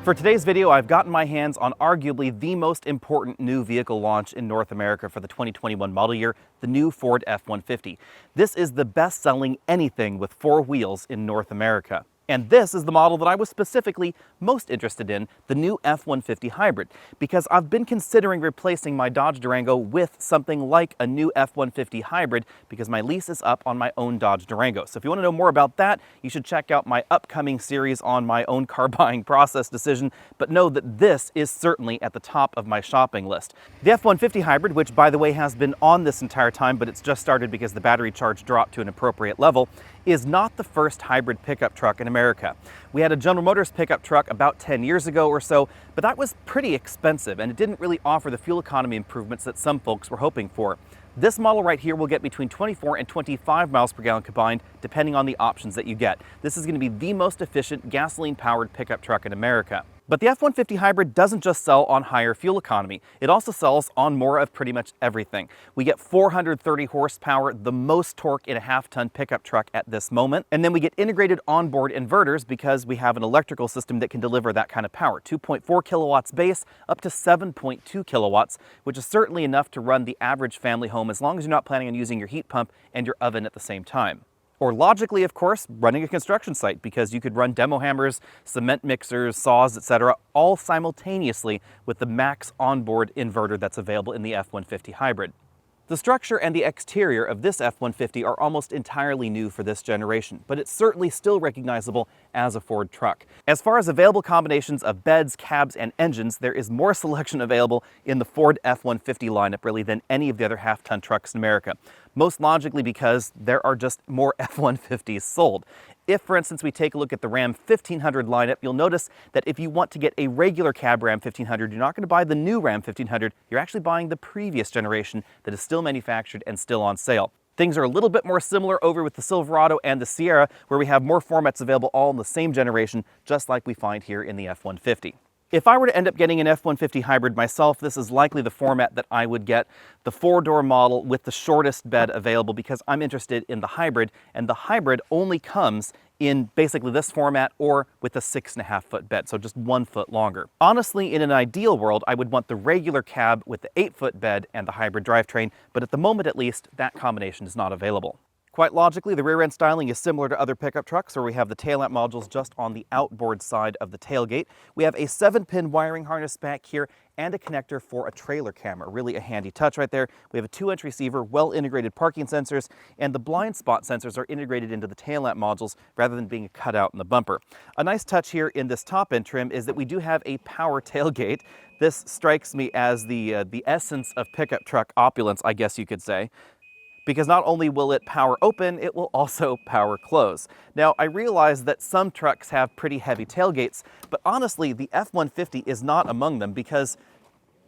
For today's video, I've gotten my hands on arguably the most important new vehicle launch in North America for the 2021 model year, the new Ford F-150. This is the best-selling anything with four wheels in North America. And this is the model that I was specifically most interested in, the new F-150 hybrid, because I've been considering replacing my Dodge Durango with something like a new F-150 hybrid because my lease is up on my own Dodge Durango. So if you want to know more about that, you should check out my upcoming series on my own car buying process decision, but know that this is certainly at the top of my shopping list. The F-150 hybrid, which by the way has been on this entire time, but it's just started because the battery charge dropped to an appropriate level, is not the first hybrid pickup truck in America. We had a General Motors pickup truck about 10 years ago or so, but that was pretty expensive and it didn't really offer the fuel economy improvements that some folks were hoping for. This model right here will get between 24 and 25 miles per gallon combined, depending on the options that you get. This is going to be the most efficient gasoline-powered pickup truck in America. But the F-150 hybrid doesn't just sell on higher fuel economy. It also sells on more of pretty much everything. We get 430 horsepower, the most torque in a half-ton pickup truck at this moment. And then we get integrated onboard inverters because we have an electrical system that can deliver that kind of power. 2.4 kilowatts base up to 7.2 kilowatts, which is certainly enough to run the average family home as long as you're not planning on using your heat pump and your oven at the same time. Or logically, of course, running a construction site, because you could run demo hammers, cement mixers, saws, etc., all simultaneously with the max onboard inverter that's available in the F-150 hybrid. The structure and the exterior of this F-150 are almost entirely new for this generation, but it's certainly still recognizable as a Ford truck. As far as available combinations of beds, cabs, and engines, there is more selection available in the Ford F-150 lineup really than any of the other half-ton trucks in America. Most logically because there are just more F-150s sold. If, for instance, we take a look at the Ram 1500 lineup, you'll notice that if you want to get a regular cab Ram 1500, you're not going to buy the new Ram 1500, you're actually buying the previous generation that is still manufactured and still on sale. Things are a little bit more similar over with the Silverado and the Sierra, where we have more formats available all in the same generation, just like we find here in the F-150. If I were to end up getting an F-150 hybrid myself, this is likely the format that I would get, the four-door model with the shortest bed available, because I'm interested in the hybrid, and the hybrid only comes in basically this format or with a 6.5-foot bed, so just 1 foot longer. Honestly, in an ideal world, I would want the regular cab with the 8-foot bed and the hybrid drivetrain, but at the moment at least, that combination is not available. Quite logically, the rear end styling is similar to other pickup trucks where we have the tail lamp modules just on the outboard side of the tailgate. We have a 7-pin wiring harness back here and a connector for a trailer camera. Really a handy touch right there. We have a 2-inch receiver, well-integrated parking sensors, and the blind spot sensors are integrated into the tail lamp modules rather than being cut out in the bumper. A nice touch here in this top end trim is that we do have a power tailgate. This strikes me as the essence of pickup truck opulence, I guess you could say, because not only will it power open, it will also power close. Now, I realize that some trucks have pretty heavy tailgates, but honestly, the F-150 is not among them because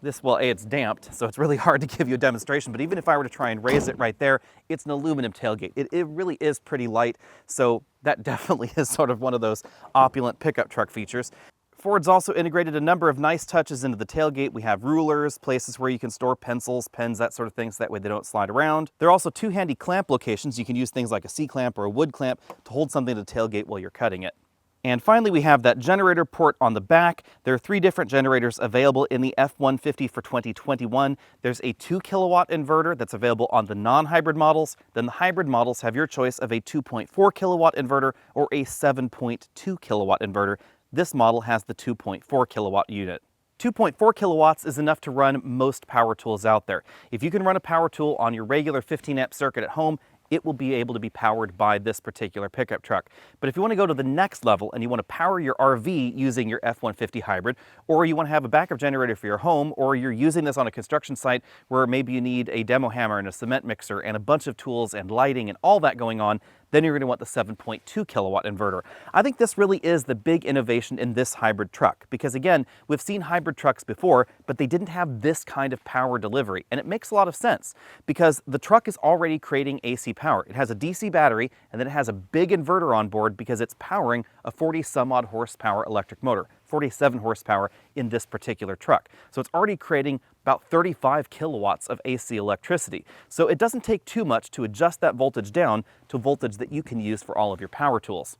this, well, A, it's damped, so it's really hard to give you a demonstration, but even if I were to try and raise it right there, it's an aluminum tailgate. It really is pretty light, so that definitely is sort of one of those opulent pickup truck features. Ford's also integrated a number of nice touches into the tailgate. We have rulers, places where you can store pencils, pens, that sort of thing, so that way they don't slide around. There are also 2 handy clamp locations. You can use things like a C-clamp or a wood clamp to hold something to the tailgate while you're cutting it. And finally, we have that generator port on the back. There are 3 different generators available in the F-150 for 2021. There's a 2-kilowatt inverter that's available on the non-hybrid models. Then the hybrid models have your choice of a 2.4 kilowatt inverter or a 7.2 kilowatt inverter. This model has the 2.4 kilowatt unit. 2.4 kilowatts is enough to run most power tools out there. If you can run a power tool on your regular 15-amp circuit at home, it will be able to be powered by this particular pickup truck. But if you want to go to the next level and you want to power your RV using your F-150 hybrid, or you want to have a backup generator for your home, or you're using this on a construction site where maybe you need a demo hammer and a cement mixer and a bunch of tools and lighting and all that going on, then you're going to want the 7.2 kilowatt inverter. I think this really is the big innovation in this hybrid truck, because again, we've seen hybrid trucks before, but they didn't have this kind of power delivery. And it makes a lot of sense because the truck is already creating AC power. It has a DC battery, and then it has a big inverter on board because it's powering a 40 some odd horsepower electric motor. 47 horsepower in this particular truck. So it's already creating about 35 kilowatts of AC electricity. So it doesn't take too much to adjust that voltage down to voltage that you can use for all of your power tools.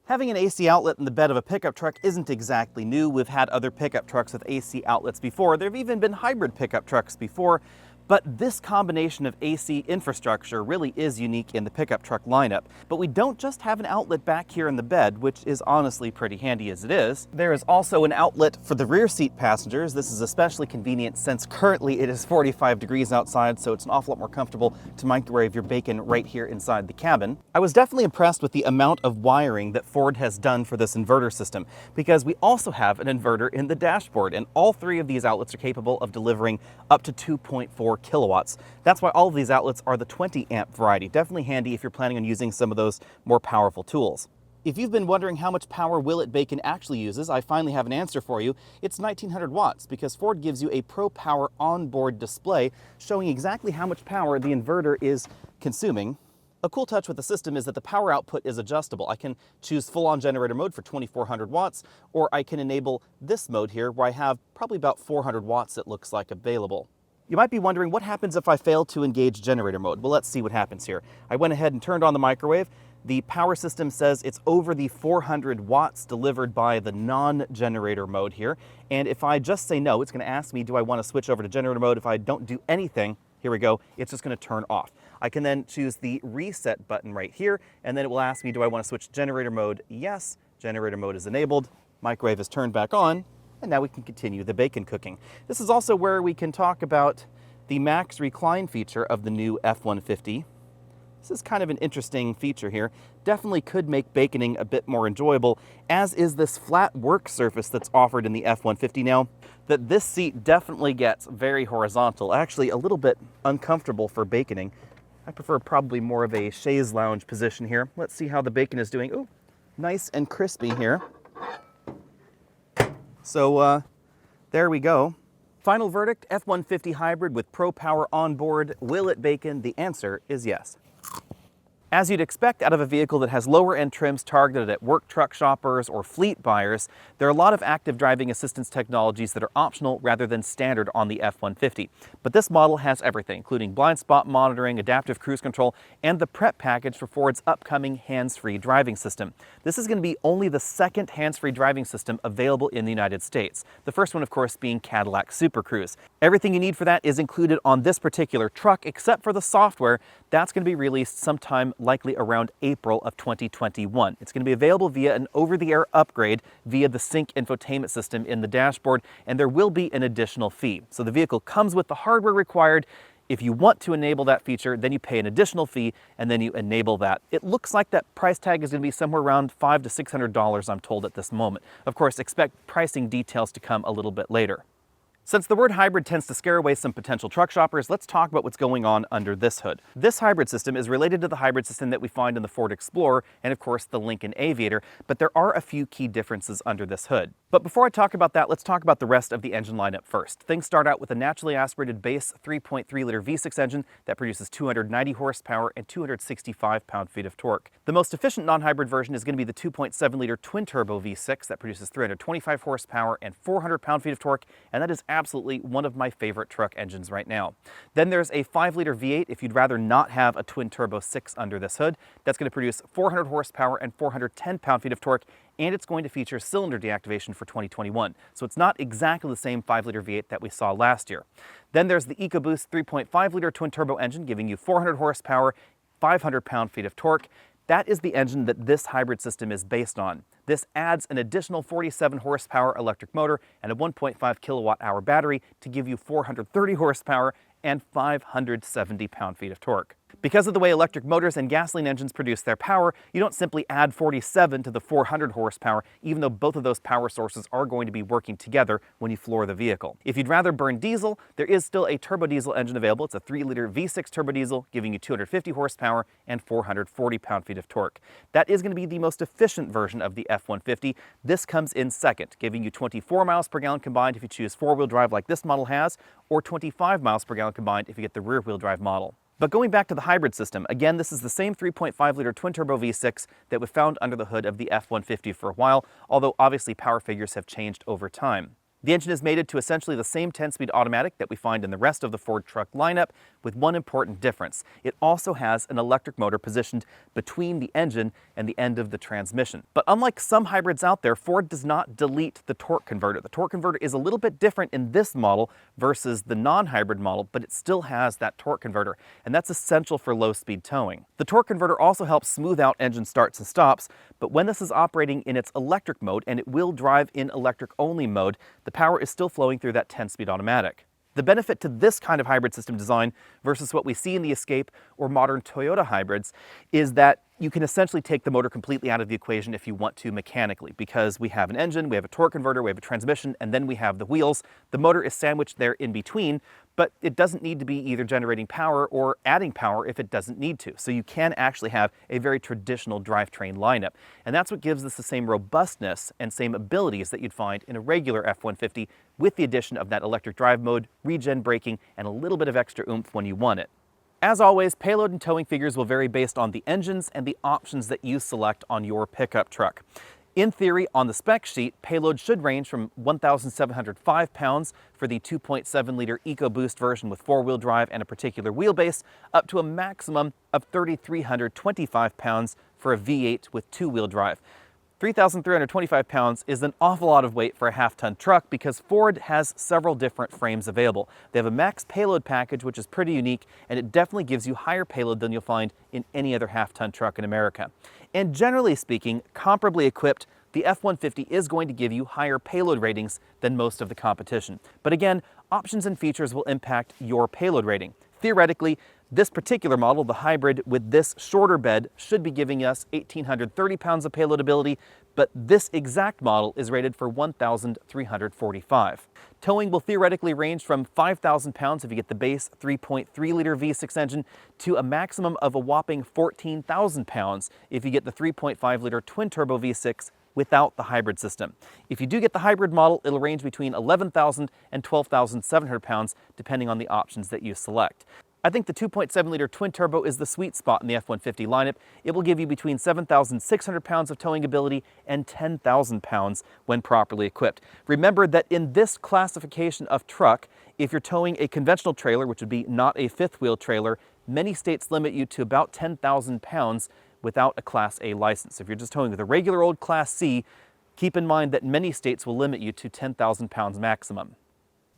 Having an AC outlet in the bed of a pickup truck isn't exactly new. We've had other pickup trucks with AC outlets before. There have even been hybrid pickup trucks before. But this combination of AC infrastructure really is unique in the pickup truck lineup. But we don't just have an outlet back here in the bed, which is honestly pretty handy as it is. There is also an outlet for the rear seat passengers. This is especially convenient since currently it is 45 degrees outside, so it's an awful lot more comfortable to microwave your bacon right here inside the cabin. I was definitely impressed with the amount of wiring that Ford has done for this inverter system, because we also have an inverter in the dashboard, and all three of these outlets are capable of delivering up to 2.4 kilowatts. That's why all of these outlets are the 20 amp variety. Definitely handy if you're planning on using some of those more powerful tools. If you've been wondering how much power Willet Bacon actually uses, I finally have an answer for you. It's 1900 watts because Ford gives you a Pro Power Onboard display showing exactly how much power the inverter is consuming. A cool touch with the system is that the power output is adjustable. I can choose full-on generator mode for 2400 watts, or I can enable this mode here where I have probably about 400 watts it looks like available. You might be wondering what happens if I fail to engage generator mode. Well, let's see what happens here. I went ahead and turned on the microwave. The power system says it's over the 400 watts delivered by the non-generator mode here. And if I just say no, it's going to ask me, do I want to switch over to generator mode? If I don't do anything, here we go, it's just going to turn off. I can then choose the reset button right here, and then it will ask me, do I want to switch to generator mode? Yes, generator mode is enabled. Microwave is turned back on. And now we can continue the bacon cooking. This is also where we can talk about the max recline feature of the new F-150. This is kind of an interesting feature here. Definitely could make baconing a bit more enjoyable, as is this flat work surface that's offered in the F-150 now. That this seat definitely gets very horizontal, actually a little bit uncomfortable for baconing. I prefer probably more of a chaise lounge position here. Let's see how the bacon is doing. Ooh, nice and crispy here. So there we go. Final verdict, F-150 hybrid with Pro Power Onboard. Will it bacon? The answer is yes. As you'd expect out of a vehicle that has lower end trims targeted at work truck shoppers or fleet buyers, there are a lot of active driving assistance technologies that are optional rather than standard on the F-150. But this model has everything, including blind spot monitoring, adaptive cruise control, and the prep package for Ford's upcoming hands-free driving system. This is going to be only the second hands-free driving system available in the United States. The first one, of course, being Cadillac Super Cruise. Everything you need for that is included on this particular truck, except for the software. That's going to be released sometime likely around April of 2021. It's going to be available via an over-the-air upgrade via the Sync infotainment system in the dashboard, and there will be an additional fee. So the vehicle comes with the hardware required. If you want to enable that feature, then you pay an additional fee, and then you enable that. It looks like that price tag is going to be somewhere around $500 to $600, I'm told, at this moment. Of course, expect pricing details to come a little bit later. Since the word hybrid tends to scare away some potential truck shoppers, let's talk about what's going on under this hood. This hybrid system is related to the hybrid system that we find in the Ford Explorer and, of course, the Lincoln Aviator, but there are a few key differences under this hood. But before I talk about that, let's talk about the rest of the engine lineup first. Things start out with a naturally aspirated base 3.3-liter V6 engine that produces 290 horsepower and 265 pound-feet of torque. The most efficient non-hybrid version is going to be the 2.7-liter twin-turbo V6 that produces 325 horsepower and 400 pound-feet of torque, and that is absolutely one of my favorite truck engines right now. Then there's a 5-liter V8 if you'd rather not have a twin-turbo 6 under this hood. That's going to produce 400 horsepower and 410 pound-feet of torque, and it's going to feature cylinder deactivation for 2021. So it's not exactly the same 5-liter V8 that we saw last year. Then there's the EcoBoost 3.5-liter twin-turbo engine giving you 400 horsepower, 500 pound-feet of torque. That is the engine that this hybrid system is based on. This adds an additional 47 horsepower electric motor and a 1.5 kilowatt hour battery to give you 430 horsepower and 570 pound-feet of torque. Because of the way electric motors and gasoline engines produce their power, you don't simply add 47 to the 400 horsepower, even though both of those power sources are going to be working together when you floor the vehicle. If you'd rather burn diesel, there is still a turbo diesel engine available. It's a 3-liter V6 turbo diesel, giving you 250 horsepower and 440 pound-feet of torque. That is going to be the most efficient version of the F-150. This comes in second, giving you 24 miles per gallon combined if you choose four-wheel drive like this model has, or 25 miles per gallon combined if you get the rear-wheel drive model. But going back to the hybrid system, again, this is the same 3.5-liter twin-turbo V6 that we found under the hood of the F-150 for a while, although obviously power figures have changed over time. The engine is mated to essentially the same 10-speed automatic that we find in the rest of the Ford truck lineup, with one important difference. It also has an electric motor positioned between the engine and the end of the transmission. But unlike some hybrids out there, Ford does not delete the torque converter. The torque converter is a little bit different in this model versus the non-hybrid model, but it still has that torque converter, and that's essential for low-speed towing. The torque converter also helps smooth out engine starts and stops, but when this is operating in its electric mode, and it will drive in electric-only mode, the power is still flowing through that 10-speed automatic. The benefit to this kind of hybrid system design versus what we see in the Escape or modern Toyota hybrids is that you can essentially take the motor completely out of the equation if you want to mechanically, because we have an engine, we have a torque converter, we have a transmission, and then we have the wheels. The motor is sandwiched there in between, but it doesn't need to be either generating power or adding power if it doesn't need to. So you can actually have a very traditional drivetrain lineup. And that's what gives this the same robustness and same abilities that you'd find in a regular F-150, with the addition of that electric drive mode, regen braking, and a little bit of extra oomph when you want it. As always, payload and towing figures will vary based on the engines and the options that you select on your pickup truck. In theory, on the spec sheet, payload should range from 1,705 pounds for the 2.7-liter EcoBoost version with four-wheel drive and a particular wheelbase, up to a maximum of 3,325 pounds for a V8 with two-wheel drive. 3,325 pounds is an awful lot of weight for a half-ton truck because Ford has several different frames available. They have a max payload package, which is pretty unique, and it definitely gives you higher payload than you'll find in any other half-ton truck in America. And generally speaking, comparably equipped, the F-150 is going to give you higher payload ratings than most of the competition. But again, options and features will impact your payload rating. Theoretically, this particular model, the hybrid with this shorter bed, should be giving us 1,830 pounds of payload ability, but this exact model is rated for 1,345. Towing will theoretically range from 5,000 pounds if you get the base 3.3-liter V6 engine to a maximum of a whopping 14,000 pounds if you get the 3.5-liter twin-turbo V6 without the hybrid system. If you do get the hybrid model, it'll range between 11,000 and 12,700 pounds, depending on the options that you select. I think the 2.7-liter twin-turbo is the sweet spot in the F-150 lineup. It will give you between 7,600 pounds of towing ability and 10,000 pounds when properly equipped. Remember that in this classification of truck, if you're towing a conventional trailer, which would be not a fifth-wheel trailer, many states limit you to about 10,000 pounds without a Class A license. If you're just towing with a regular old Class C, keep in mind that many states will limit you to 10,000 pounds maximum.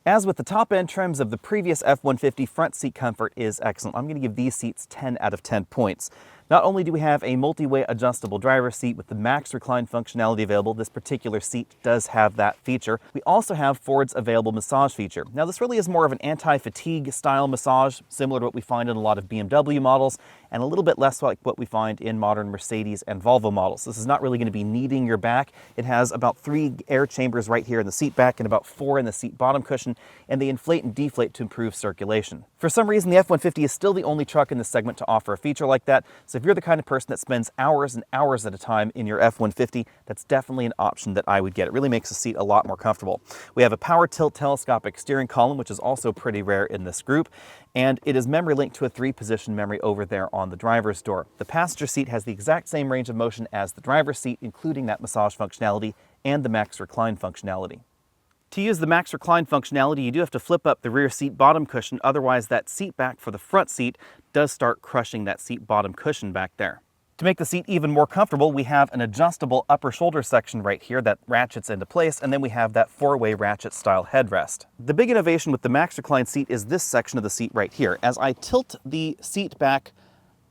As with the top-end trims of the previous F-150, front seat comfort is excellent. I'm going to give these seats 10 out of 10 points. Not only do we have a multi-way adjustable driver's seat with the max recline functionality available, this particular seat does have that feature. We also have Ford's available massage feature. Now, this really is more of an anti-fatigue style massage, similar to what we find in a lot of BMW models, and a little bit less like what we find in modern Mercedes and Volvo models. This is not really going to be kneading your back. It has about 3 air chambers right here in the seat back and about 4 in the seat bottom cushion, and they inflate and deflate to improve circulation. For some reason, the F-150 is still the only truck in this segment to offer a feature like that, so if you're the kind of person that spends hours and hours at a time in your F-150, that's definitely an option that I would get. It really makes the seat a lot more comfortable. We have a power tilt telescopic steering column, which is also pretty rare in this group, and it is memory linked to a 3-position memory over there on the driver's door. The passenger seat has the exact same range of motion as the driver's seat, including that massage functionality and the max recline functionality. To use the max recline functionality, you do have to flip up the rear seat bottom cushion, otherwise that seat back for the front seat does start crushing that seat bottom cushion back there. To make the seat even more comfortable, we have an adjustable upper shoulder section right here that ratchets into place, and then we have that 4-way ratchet style headrest. The big innovation with the max recline seat is this section of the seat right here. As I tilt the seat back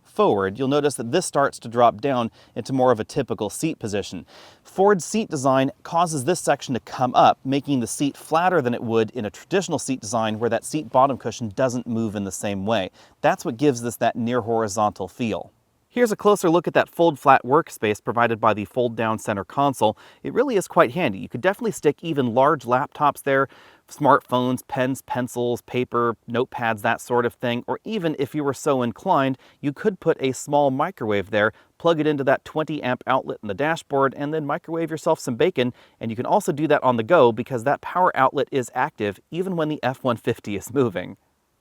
forward, you'll notice that this starts to drop down into more of a typical seat position. Ford's seat design causes this section to come up, making the seat flatter than it would in a traditional seat design where that seat bottom cushion doesn't move in the same way. That's what gives this that near horizontal feel. Here's a closer look at that fold-flat workspace provided by the fold-down center console. It really is quite handy. You could definitely stick even large laptops there, smartphones, pens, pencils, paper, notepads, that sort of thing, or even if you were so inclined, you could put a small microwave there, plug it into that 20-amp outlet in the dashboard, and then microwave yourself some bacon. And you can also do that on the go because that power outlet is active even when the F-150 is moving.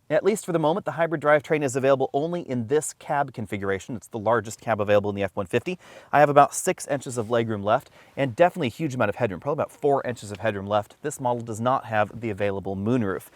At least for the moment, the hybrid drivetrain is available only in this cab configuration. It's the largest cab available in the F-150. I have about 6 inches of legroom left, and definitely a huge amount of headroom, probably about 4 inches of headroom left. This model does not have the available moonroof.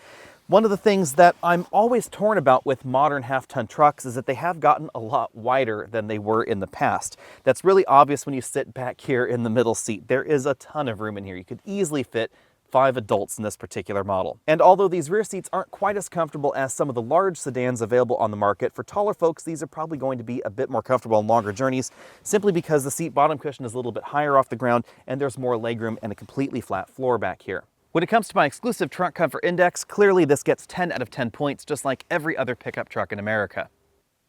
One of the things that I'm always torn about with modern half-ton trucks is that they have gotten a lot wider than they were in the past. That's really obvious when you sit back here in the middle seat. There is a ton of room in here. You could easily fit 5 adults in this particular model. And although these rear seats aren't quite as comfortable as some of the large sedans available on the market, for taller folks, these are probably going to be a bit more comfortable on longer journeys, simply because the seat bottom cushion is a little bit higher off the ground and there's more legroom and a completely flat floor back here. When it comes to my exclusive trunk comfort index, clearly this gets 10 out of 10 points, just like every other pickup truck in America.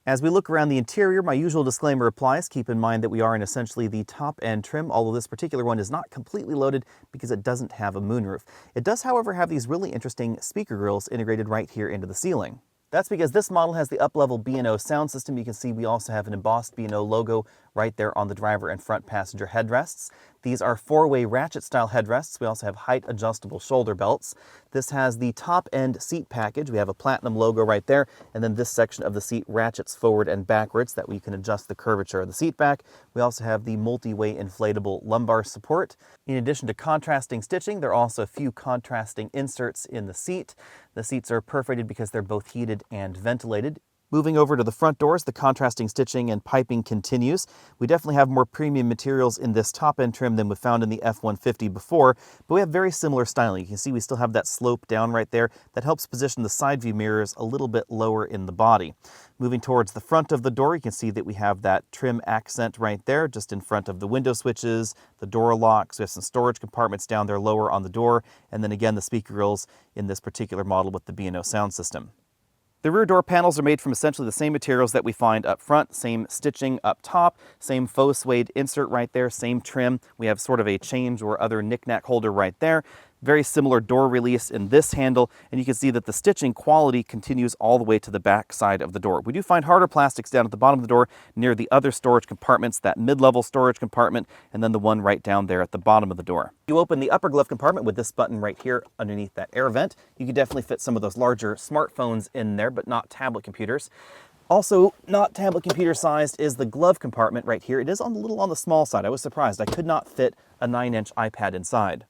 As we look around the interior, my usual disclaimer applies. Keep in mind that we are in essentially the top-end trim, although this particular one is not completely loaded because it doesn't have a moonroof. It does, however, have these really interesting speaker grills integrated right here into the ceiling. That's because this model has the up-level B&O sound system. You can see we also have an embossed B&O logo right there on the driver and front passenger headrests. These are 4-way ratchet-style headrests. We also have height-adjustable shoulder belts. This has the top-end seat package. We have a platinum logo right there, and then this section of the seat ratchets forward and backwards. That way you can adjust the curvature of the seat back. We also have the multi-way inflatable lumbar support. In addition to contrasting stitching, there are also a few contrasting inserts in the seat. The seats are perforated because they're both heated and ventilated. Moving over to the front doors, the contrasting stitching and piping continues. We definitely have more premium materials in this top-end trim than we found in the F-150 before, but we have very similar styling. You can see we still have that slope down right there that helps position the side view mirrors a little bit lower in the body. Moving towards the front of the door, you can see that we have that trim accent right there, just in front of the window switches, the door locks. We have some storage compartments down there lower on the door, and then again the speaker grills in this particular model with the B&O sound system. The rear door panels are made from essentially the same materials that we find up front, same stitching up top, same faux suede insert right there, same trim. We have sort of a change or other knick-knack holder right there. Very similar door release in this handle, and you can see that the stitching quality continues all the way to the back side of the door. We do find harder plastics down at the bottom of the door near the other storage compartments, that mid-level storage compartment, and then the one right down there at the bottom of the door. You open the upper glove compartment with this button right here underneath that air vent. You can definitely fit some of those larger smartphones in there, but not tablet computers. Also, not tablet computer sized is the glove compartment right here. It is a little on the small side. I was surprised. I could not fit a 9-inch iPad inside.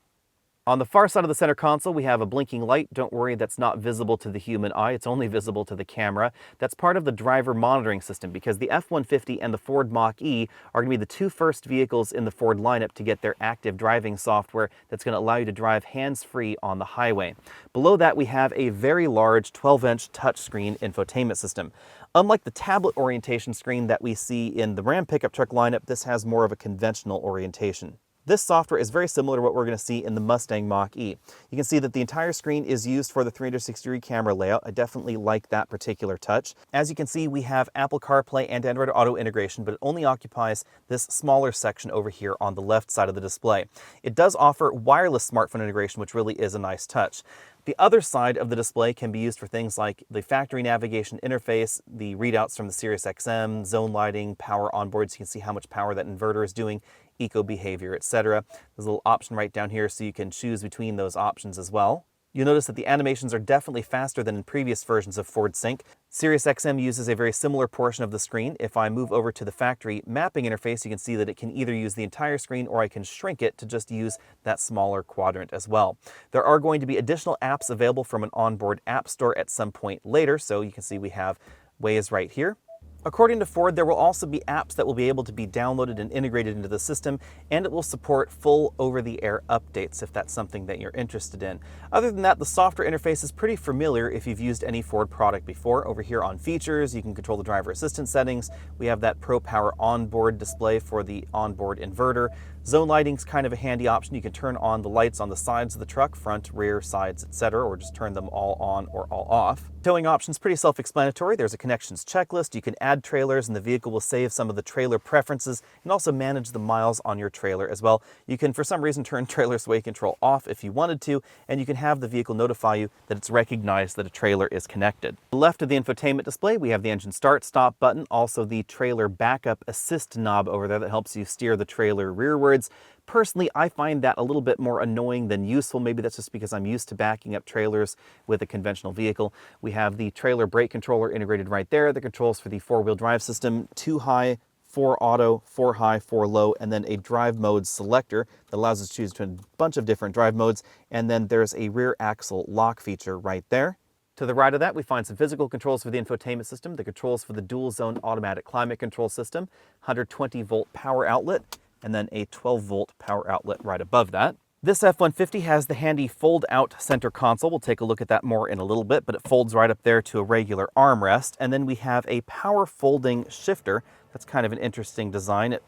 On the far side of the center console, we have a blinking light. Don't worry, that's not visible to the human eye. It's only visible to the camera. That's part of the driver monitoring system because the F-150 and the Ford Mach-E are going to be the 2 first vehicles in the Ford lineup to get their active driving software that's going to allow you to drive hands-free on the highway. Below that, we have a very large 12-inch touchscreen infotainment system. Unlike the tablet orientation screen that we see in the Ram pickup truck lineup, this has more of a conventional orientation. This software is very similar to what we're going to see in the Mustang Mach-E. You can see that the entire screen is used for the 360-degree camera layout. I definitely like that particular touch. As you can see, we have Apple CarPlay and Android Auto integration, but it only occupies this smaller section over here on the left side of the display. It does offer wireless smartphone integration, which really is a nice touch. The other side of the display can be used for things like the factory navigation interface, the readouts from the Sirius XM, zone lighting, power onboard, so you can see how much power that inverter is doing, eco behavior, etc. There's a little option right down here so you can choose between those options as well. You'll notice that the animations are definitely faster than in previous versions of Ford Sync. Sirius XM uses a very similar portion of the screen. If I move over to the factory mapping interface, you can see that it can either use the entire screen or I can shrink it to just use that smaller quadrant as well. There are going to be additional apps available from an onboard app store at some point later, so you can see we have Waze right here. According to Ford, there will also be apps that will be able to be downloaded and integrated into the system, and it will support full over-the-air updates if that's something that you're interested in. Other than that, the software interface is pretty familiar if you've used any Ford product before. Over here on features, you can control the driver assistance settings. We have that Pro Power Onboard display for the onboard inverter. Zone lighting's kind of a handy option. You can turn on the lights on the sides of the truck, front, rear, sides, etc., or just turn them all on or all off. Towing options pretty self-explanatory. There's a connections checklist. You can add trailers and the vehicle will save some of the trailer preferences and also manage the miles on your trailer as well. You can, for some reason, turn trailer sway control off if you wanted to, and you can have the vehicle notify you that it's recognized that a trailer is connected. To the left of the infotainment display, we have the engine start-stop button, also the trailer backup assist knob over there that helps you steer the trailer rearward words, personally, I find that a little bit more annoying than useful. Maybe that's just because I'm used to backing up trailers with a conventional vehicle. We have the trailer brake controller integrated right there. The controls for the four-wheel drive system, 2 high, 4 auto, 4 high, 4 low, and then a drive mode selector that allows us to choose between a bunch of different drive modes. And then there's a rear axle lock feature right there. To the right of that, we find some physical controls for the infotainment system, the controls for the dual zone automatic climate control system, 120 volt power outlet, and then a 12 volt power outlet right above that. This F-150 has the handy fold-out center console. We'll take a look at that more in a little bit, but it folds right up there to a regular armrest. And then we have a power folding shifter. That's kind of an interesting design. It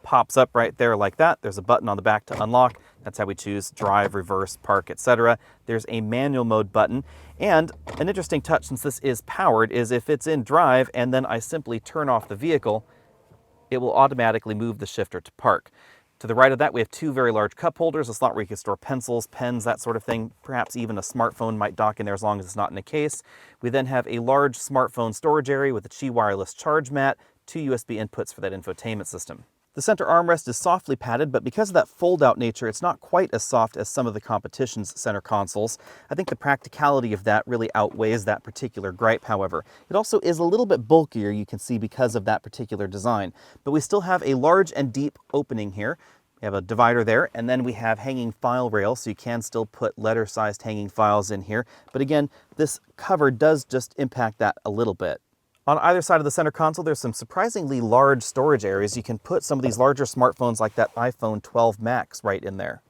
pops up right there like that. There's a button on the back to unlock. That's how we choose drive, reverse, park, etc. There's a manual mode button. And an interesting touch, since this is powered, is if it's in drive and then I simply turn off the vehicle, it will automatically move the shifter to park. To the right of that, we have 2 very large cup holders, a slot where you can store pencils, pens, that sort of thing. Perhaps even a smartphone might dock in there as long as it's not in a case. We then have a large smartphone storage area with a Qi wireless charge mat, 2 USB inputs for that infotainment system. The center armrest is softly padded, but because of that fold-out nature, it's not quite as soft as some of the competition's center consoles. I think the practicality of that really outweighs that particular gripe, however. It also is a little bit bulkier, you can see, because of that particular design. But we still have a large and deep opening here. We have a divider there, and then we have hanging file rails, so you can still put letter-sized hanging files in here. But again, this cover does just impact that a little bit. On either side of the center console, there's some surprisingly large storage areas. You can put some of these larger smartphones like that iPhone 12 Max right in there.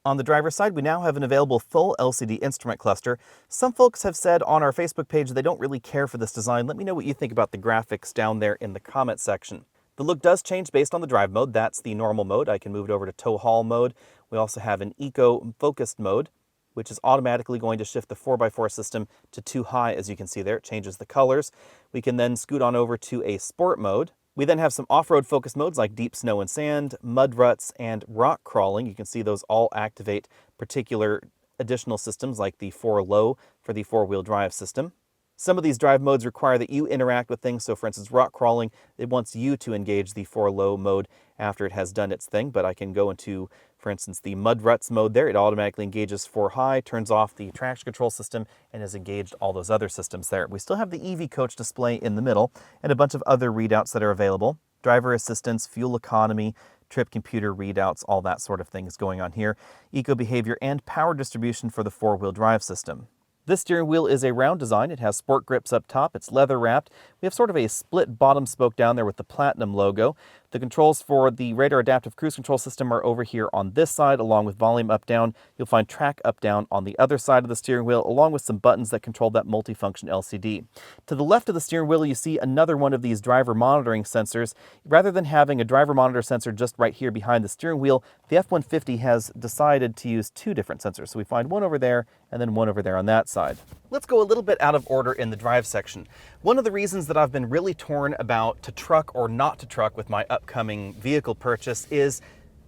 On the driver's side, we now have an available full LCD instrument cluster. Some folks have said on our Facebook page they don't really care for this design. Let me know what you think about the graphics down there in the comment section. The look does change based on the drive mode. That's the normal mode. I can move it over to tow haul mode. We also have an eco-focused mode, which is automatically going to shift the 4x4 system to 2 high, as you can see there. It changes the colors. We can then scoot on over to a sport mode. We then have some off-road focus modes like deep snow and sand, mud ruts, and rock crawling. You can see those all activate particular additional systems like the 4 low for the 4-wheel drive system. Some of these drive modes require that you interact with things. So for instance, rock crawling, it wants you to engage the 4 low mode after it has done its thing, but I can go into, for instance, the mud ruts mode there. It automatically engages 4 high, turns off the traction control system, and has engaged all those other systems there. We still have the EV coach display in the middle and a bunch of other readouts that are available. Driver assistance, fuel economy, trip computer readouts, all that sort of thing is going on here. Eco behavior and power distribution for the 4-wheel drive system. This steering wheel is a round design. It has sport grips up top. It's leather wrapped. We have sort of a split bottom spoke down there with the Platinum logo. The controls for the radar adaptive cruise control system are over here on this side, along with volume up down. You'll find track up down on the other side of the steering wheel, along with some buttons that control that multifunction LCD. To the left of the steering wheel, you see another one of these driver monitoring sensors. Rather than having a driver monitor sensor just right here behind the steering wheel, the F-150 has decided to use 2 different sensors. So we find one over there and then one over there on that side. Let's go a little bit out of order in the drive section. One of the reasons that I've been really torn about to truck or not to truck with my upcoming vehicle purchase is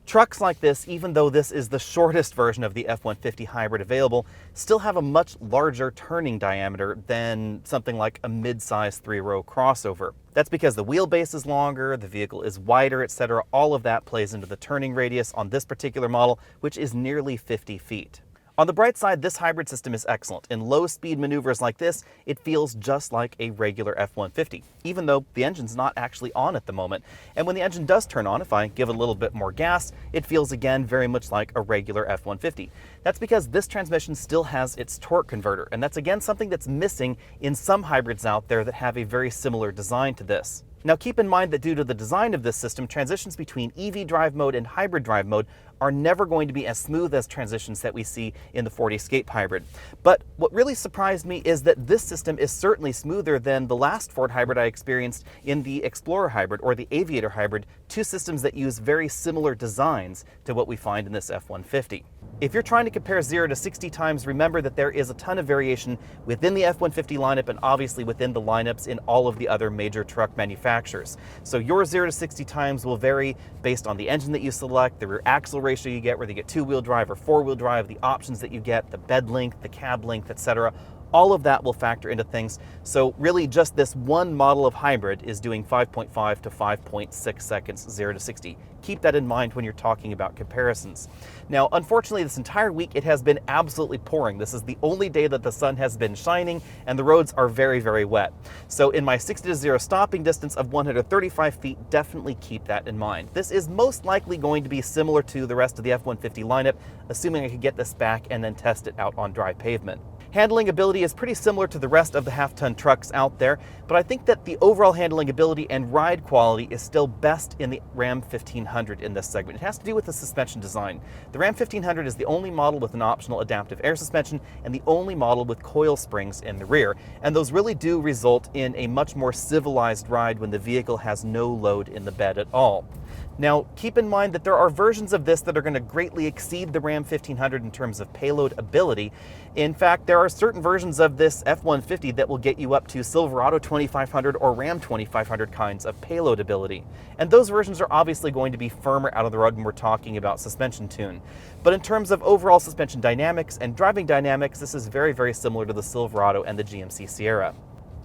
trucks like this, even though this is the shortest version of the F-150 hybrid available, still have a much larger turning diameter than something like a mid-size 3-row crossover. That's because the wheelbase is longer, the vehicle is wider, etc. All of that plays into the turning radius on this particular model, which is nearly 50 feet. On the bright side, this hybrid system is excellent. In low-speed maneuvers like this, it feels just like a regular F-150, even though the engine's not actually on at the moment. And when the engine does turn on, if I give it a little bit more gas, it feels again very much like a regular F-150. That's because this transmission still has its torque converter, and that's again something that's missing in some hybrids out there that have a very similar design to this. Now keep in mind that due to the design of this system, transitions between EV drive mode and hybrid drive mode are never going to be as smooth as transitions that we see in the Ford Escape hybrid. But what really surprised me is that this system is certainly smoother than the last Ford hybrid I experienced in the Explorer hybrid or the Aviator hybrid, 2 systems that use very similar designs to what we find in this F-150. If you're trying to compare 0 to 60 times, remember that there is a ton of variation within the F-150 lineup and obviously within the lineups in all of the other major truck manufacturers. So your 0 to 60 times will vary based on the engine that you select, the rear axle ratio you get, whether you get 2-wheel drive or 4-wheel drive, the options that you get, the bed length, the cab length, etc. All of that will factor into things. So really just this one model of hybrid is doing 5.5 to 5.6 seconds 0 to 60. Keep that in mind when you're talking about comparisons. Now, unfortunately, this entire week it has been absolutely pouring. This is the only day that the sun has been shining and the roads are very, very wet. So in my 60 to 0 stopping distance of 135 feet, definitely keep that in mind. This is most likely going to be similar to the rest of the F-150 lineup, assuming I could get this back and then test it out on dry pavement. Handling ability is pretty similar to the rest of the half-ton trucks out there, but I think that the overall handling ability and ride quality is still best in the Ram 1500 in this segment. It has to do with the suspension design. The Ram 1500 is the only model with an optional adaptive air suspension and the only model with coil springs in the rear, and those really do result in a much more civilized ride when the vehicle has no load in the bed at all. Now, keep in mind that there are versions of this that are going to greatly exceed the Ram 1500 in terms of payload ability. In fact, there are certain versions of this F-150 that will get you up to Silverado 2500 or Ram 2500 kinds of payload ability. And those versions are obviously going to be firmer out of the road when we're talking about suspension tune. But in terms of overall suspension dynamics and driving dynamics, this is very, very similar to the Silverado and the GMC Sierra.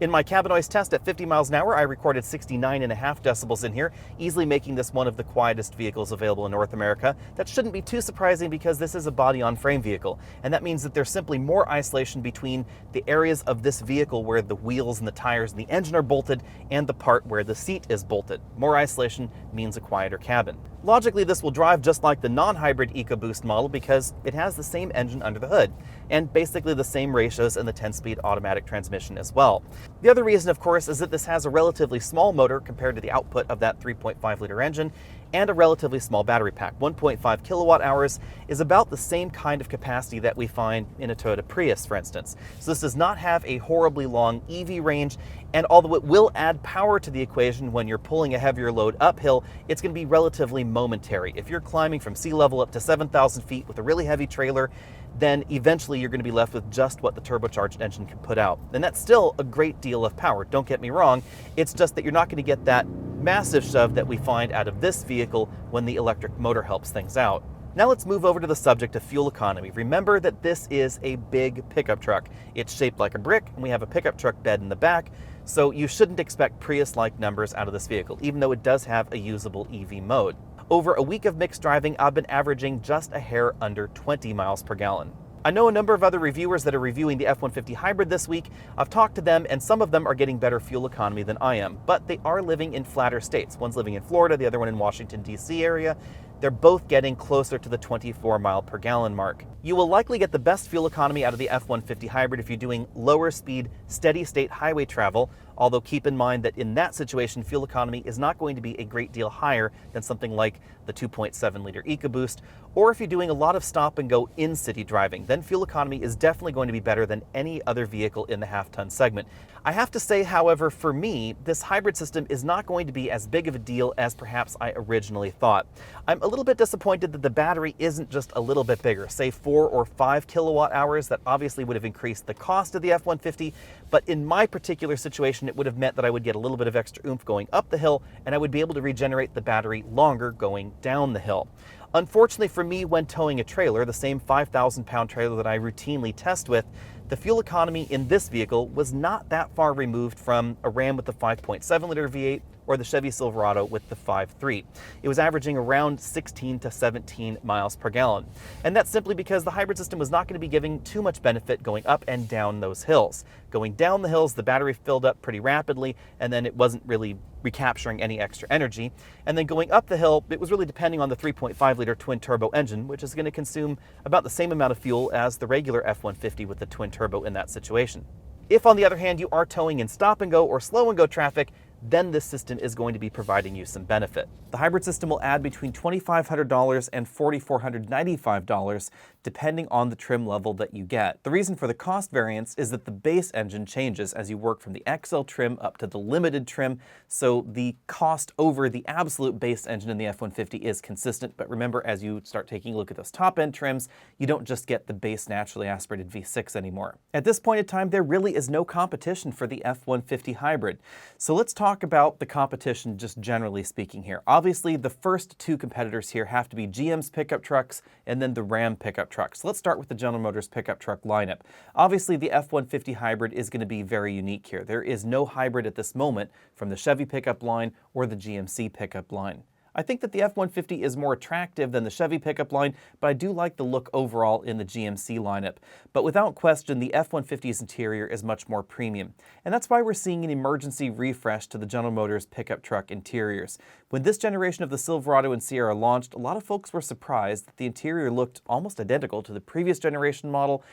In my cabin noise test at 50 miles an hour, I recorded 69.5 decibels in here, easily making this one of the quietest vehicles available in North America. That shouldn't be too surprising because this is a body-on-frame vehicle, and that means that there's simply more isolation between the areas of this vehicle where the wheels and the tires and the engine are bolted and the part where the seat is bolted. More isolation means a quieter cabin. Logically, this will drive just like the non-hybrid EcoBoost model because it has the same engine under the hood and basically the same ratios in the 10-speed automatic transmission as well. The other reason, of course, is that this has a relatively small motor compared to the output of that 3.5-liter engine and a relatively small battery pack. 1.5 kilowatt hours is about the same kind of capacity that we find in a Toyota Prius, for instance. So this does not have a horribly long EV range, and although it will add power to the equation when you're pulling a heavier load uphill, it's going to be relatively momentary. If you're climbing from sea level up to 7,000 feet with a really heavy trailer, then eventually you're going to be left with just what the turbocharged engine can put out. And that's still a great deal of power, don't get me wrong. It's just that you're not going to get that massive shove that we find out of this vehicle when the electric motor helps things out. Now let's move over to the subject of fuel economy. Remember that this is a big pickup truck. It's shaped like a brick, and we have a pickup truck bed in the back, so you shouldn't expect Prius-like numbers out of this vehicle, even though it does have a usable EV mode. Over a week of mixed driving, I've been averaging just a hair under 20 miles per gallon. I know a number of other reviewers that are reviewing the F-150 hybrid this week. I've talked to them, and some of them are getting better fuel economy than I am, but they are living in flatter states. One's living in Florida, the other one in Washington, D.C. area. They're both getting closer to the 24 mile per gallon mark. You will likely get the best fuel economy out of the F-150 hybrid if you're doing lower speed, steady state highway travel, although keep in mind that in that situation, fuel economy is not going to be a great deal higher than something like the 2.7-liter EcoBoost, or if you're doing a lot of stop and go in-city driving, then fuel economy is definitely going to be better than any other vehicle in the half-ton segment. I have to say, however, for me, this hybrid system is not going to be as big of a deal as perhaps I originally thought. I'm a little bit disappointed that the battery isn't just a little bit bigger, say 4 or 5 kilowatt hours. That obviously would have increased the cost of the F-150, but in my particular situation, it would have meant that I would get a little bit of extra oomph going up the hill, and I would be able to regenerate the battery longer going down the hill. Unfortunately for me, when towing a trailer, the same 5,000-pound trailer that I routinely test with, the fuel economy in this vehicle was not that far removed from a Ram with the 5.7-liter V8 or the Chevy Silverado with the 5.3. It was averaging around 16 to 17 miles per gallon. And that's simply because the hybrid system was not going to be giving too much benefit going up and down those hills. Going down the hills, the battery filled up pretty rapidly, and then it wasn't really recapturing any extra energy. And then going up the hill, it was really depending on the 3.5-liter twin-turbo engine, which is going to consume about the same amount of fuel as the regular F-150 with the twin-turbo in that situation. If, on the other hand, you are towing in stop-and-go or slow-and-go traffic, then this system is going to be providing you some benefit. The hybrid system will add between $2,500 and $4,495 depending on the trim level that you get. The reason for the cost variance is that the base engine changes as you work from the XL trim up to the limited trim, so the cost over the absolute base engine in the F-150 is consistent, but remember, as you start taking a look at those top-end trims, you don't just get the base naturally aspirated V6 anymore. At this point in time, there really is no competition for the F-150 hybrid. So let's talk about the competition just generally speaking here. Obviously, the first two competitors here have to be GM's pickup trucks and then the Ram pickup pickup trucks. Let's start with the General Motors pickup truck lineup. Obviously, the F-150 hybrid is going to be very unique here. There is no hybrid at this moment from the Chevy pickup line or the GMC pickup line. I think that the F-150 is more attractive than the Chevy pickup line, but I do like the look overall in the GMC lineup. But without question, the F-150's interior is much more premium. And that's why we're seeing an emergency refresh to the General Motors pickup truck interiors. When this generation of the Silverado and Sierra launched, a lot of folks were surprised that the interior looked almost identical to the previous generation model,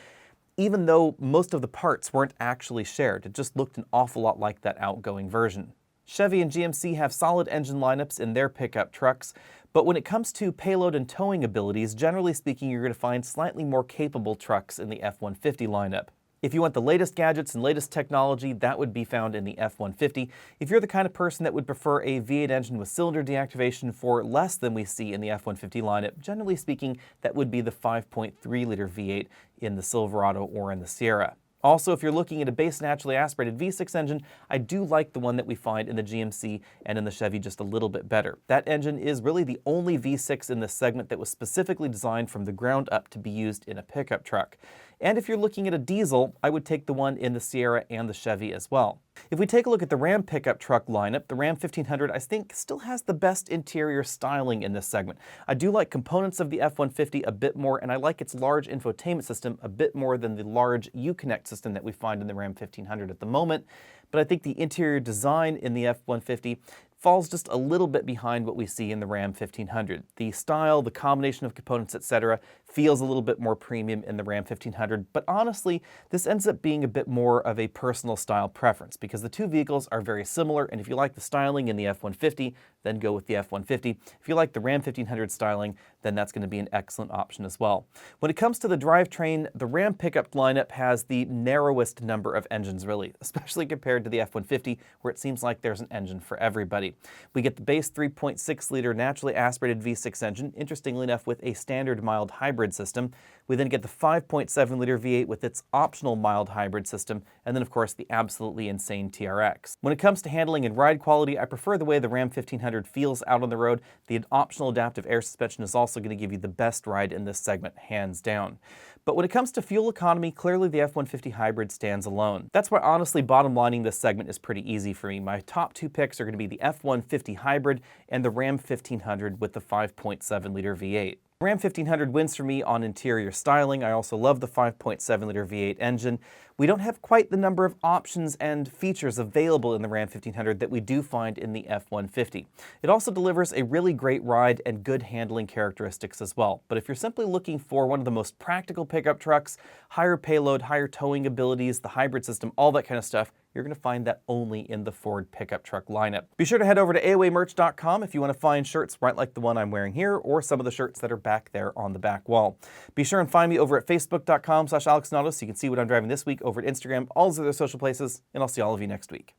even though most of the parts weren't actually shared. It just looked an awful lot like that outgoing version. Chevy and GMC have solid engine lineups in their pickup trucks, but when it comes to payload and towing abilities, generally speaking, you're going to find slightly more capable trucks in the F-150 lineup. If you want the latest gadgets and latest technology, that would be found in the F-150. If you're the kind of person that would prefer a V8 engine with cylinder deactivation for less than we see in the F-150 lineup, generally speaking, that would be the 5.3-liter V8 in the Silverado or in the Sierra. Also, if you're looking at a base naturally aspirated V6 engine, I do like the one that we find in the GMC and in the Chevy just a little bit better. That engine is really the only V6 in this segment that was specifically designed from the ground up to be used in a pickup truck. And if you're looking at a diesel, I would take the one in the Sierra and the Chevy as well. If we take a look at the Ram pickup truck lineup, the Ram 1500 I think still has the best interior styling in this segment. I do like components of the F-150 a bit more, and I like its large infotainment system a bit more than the large Uconnect system that we find in the Ram 1500 at the moment. But I think the interior design in the F-150 falls just a little bit behind what we see in the Ram 1500. The style, the combination of components, etc. feels a little bit more premium in the Ram 1500, but honestly, this ends up being a bit more of a personal style preference because the two vehicles are very similar, and if you like the styling in the F-150, then go with the F-150. If you like the Ram 1500 styling, then that's going to be an excellent option as well. When it comes to the drivetrain, the Ram pickup lineup has the narrowest number of engines really, especially compared to the F-150, where it seems like there's an engine for everybody. We get the base 3.6-liter naturally aspirated V6 engine, interestingly enough with a standard mild hybrid system. We then get the 5.7-liter V8 with its optional mild hybrid system, and then of course the absolutely insane TRX. When it comes to handling and ride quality, I prefer the way the Ram 1500 feels out on the road. The optional adaptive air suspension is also going to give you the best ride in this segment, hands down. But when it comes to fuel economy, clearly the F-150 hybrid stands alone. That's why honestly bottom lining this segment is pretty easy for me. My top two picks are going to be the F-150 hybrid and the Ram 1500 with the 5.7-liter V8. Ram 1500 wins for me on interior styling. I also love the 5.7-liter V8 engine. We don't have quite the number of options and features available in the Ram 1500 that we do find in the F-150. It also delivers a really great ride and good handling characteristics as well. But if you're simply looking for one of the most practical pickup trucks, higher payload, higher towing abilities, the hybrid system, all that kind of stuff, you're going to find that only in the Ford pickup truck lineup. Be sure to head over to AOAmerch.com if you want to find shirts right like the one I'm wearing here, or some of the shirts that are back there on the back wall. Be sure and find me over at Facebook.com/AlexNautos so you can see what I'm driving this week, over at Instagram, all those other social places, and I'll see all of you next week.